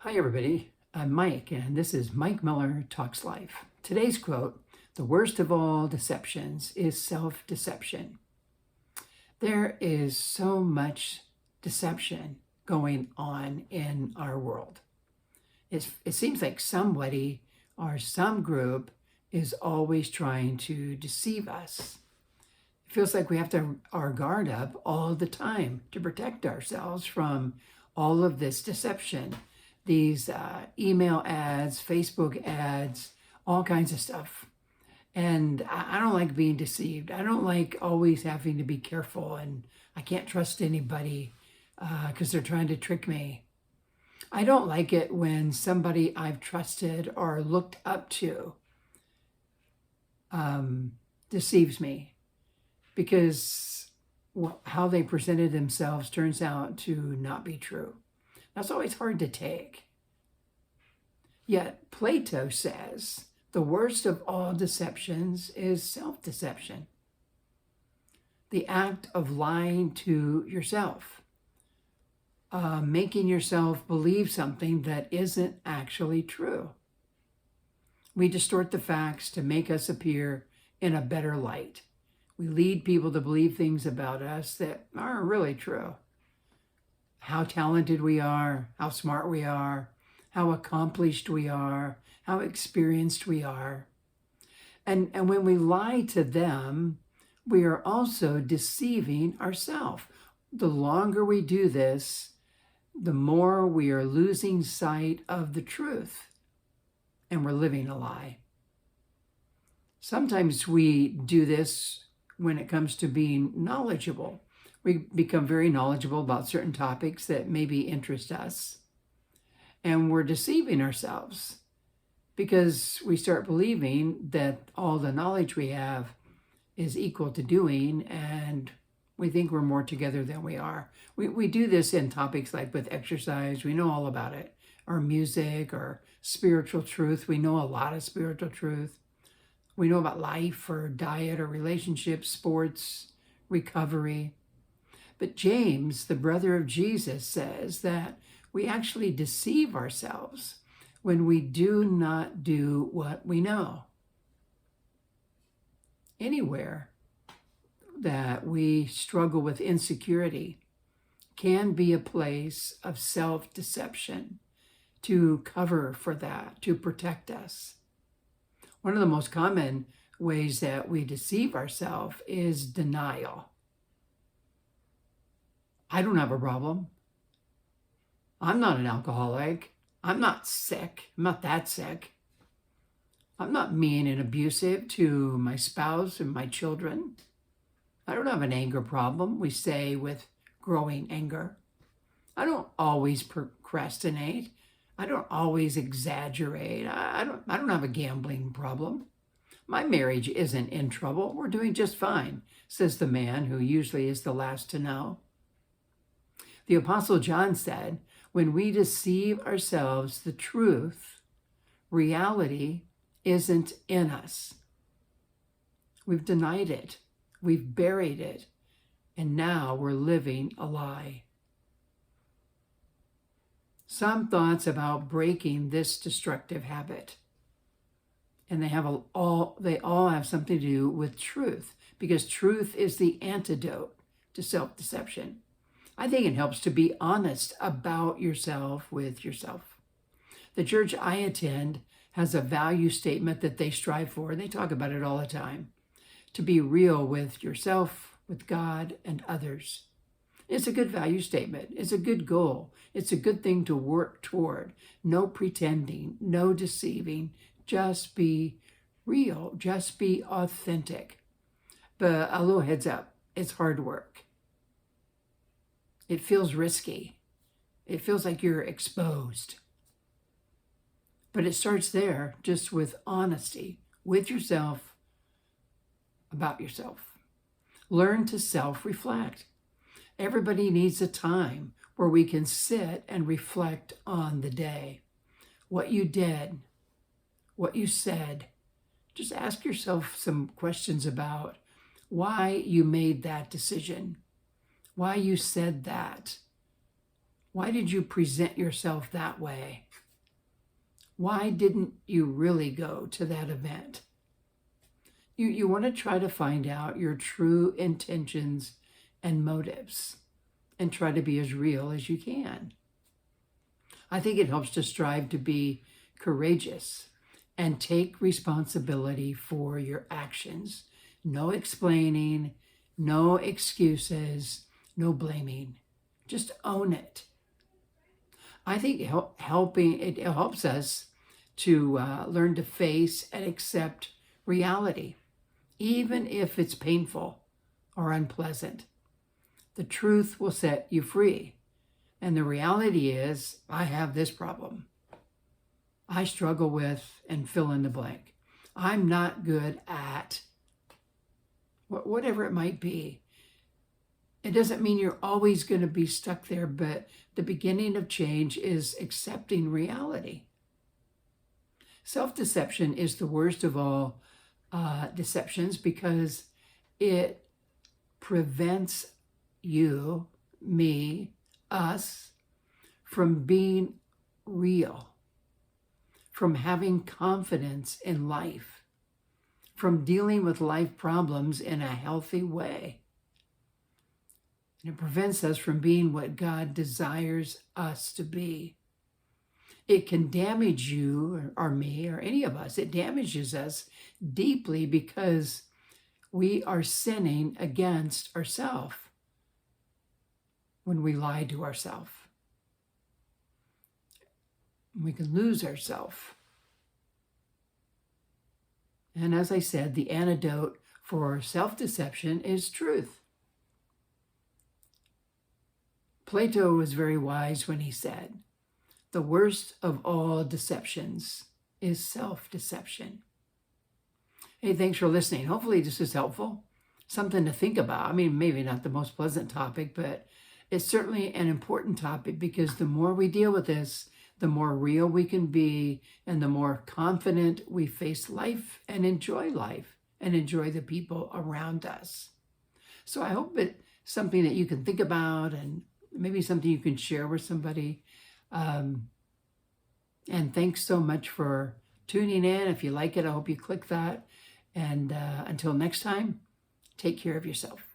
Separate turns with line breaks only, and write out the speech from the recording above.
Hi, everybody. I'm Mike, and this is Mike Miller Talks Life. Today's quote: "The worst of all deceptions is self deception." There is so much deception going on in our world. It seems like somebody or some group is always trying to deceive us. It feels like we have to our guard up all the time to protect ourselves from all of this deception, these email ads, Facebook ads, all kinds of stuff. And I don't like being deceived. I don't like always having to be careful, and I can't trust anybody because they're trying to trick me. I don't like it when somebody I've trusted or looked up to deceives me, because how they presented themselves turns out to not be true. That's always hard to take. Yet Plato says the worst of all deceptions is self-deception, the act of lying to yourself, making yourself believe something that isn't actually true. We distort the facts to make us appear in a better light. We lead people to believe things about us that aren't really true. How talented we are, how smart we are, how accomplished we are, how experienced we are. And when we lie to them, we are also deceiving ourselves. The longer we do this, the more we are losing sight of the truth, and we're living a lie. Sometimes we do this when it comes to being knowledgeable. We become very knowledgeable about certain topics that maybe interest us, and we're deceiving ourselves because we start believing that all the knowledge we have is equal to doing, and we think we're more together than we are. We do this in topics like with exercise. We know all about it. Or music or spiritual truth. We know a lot of spiritual truth. We know about life or diet or relationships, sports, recovery. But James, the brother of Jesus, says that we actually deceive ourselves when we do not do what we know. Anywhere that we struggle with insecurity can be a place of self-deception to cover for that, to protect us. One of the most common ways that we deceive ourselves is denial. I don't have a problem. I'm not an alcoholic. I'm not sick. I'm not that sick. I'm not mean and abusive to my spouse and my children. I don't have an anger problem, we say with growing anger. I don't always procrastinate. I don't always exaggerate. I don't have a gambling problem. My marriage isn't in trouble. We're doing just fine, says the man who usually is the last to know. The Apostle John said, when we deceive ourselves, the truth, reality, isn't in us. We've denied it. We've buried it. And now we're living a lie. Some thoughts about breaking this destructive habit. And they all have something to do with truth, because truth is the antidote to self-deception. I think it helps to be honest about yourself with yourself. The church I attend has a value statement that they strive for. They talk about it all the time. To be real with yourself, with God, and others. It's a good value statement. It's a good goal. It's a good thing to work toward. No pretending, no deceiving. Just be real. Just be authentic. But a little heads up, it's hard work. It feels risky. It feels like you're exposed. But it starts there, just with honesty with yourself, about yourself. Learn to self-reflect. Everybody needs a time where we can sit and reflect on the day. What you did, what you said. Just ask yourself some questions about why you made that decision, why you said that, Why did you present yourself that way? Why didn't you really go to that event? You want to try to find out your true intentions and motives and try to be as real as you can. I think it helps to strive to be courageous and take responsibility for your actions. No explaining, no excuses, no blaming. Just own it. I think it helps us to learn to face and accept reality, even if it's painful or unpleasant. The truth will set you free. And the reality is, I have this problem. I struggle with, and fill in the blank. I'm not good at whatever it might be. It doesn't mean you're always going to be stuck there, but the beginning of change is accepting reality. Self-deception is the worst of all deceptions because it prevents you, me, us from being real, from having confidence in life, from dealing with life problems in a healthy way. And it prevents us from being what God desires us to be. It can damage you or me or any of us. It damages us deeply because we are sinning against ourselves when we lie to ourselves. We can lose ourselves. And as I said, the antidote for self-deception is truth. Plato was very wise when he said, the worst of all deceptions is self-deception. Hey, thanks for listening. Hopefully this is helpful. Something to think about. I mean, maybe not the most pleasant topic, but it's certainly an important topic because the more we deal with this, the more real we can be and the more confident we face life and enjoy the people around us. So I hope it's something that you can think about and maybe something you can share with somebody. And thanks so much for tuning in. If you like it, I hope you click that. And until next time, take care of yourself.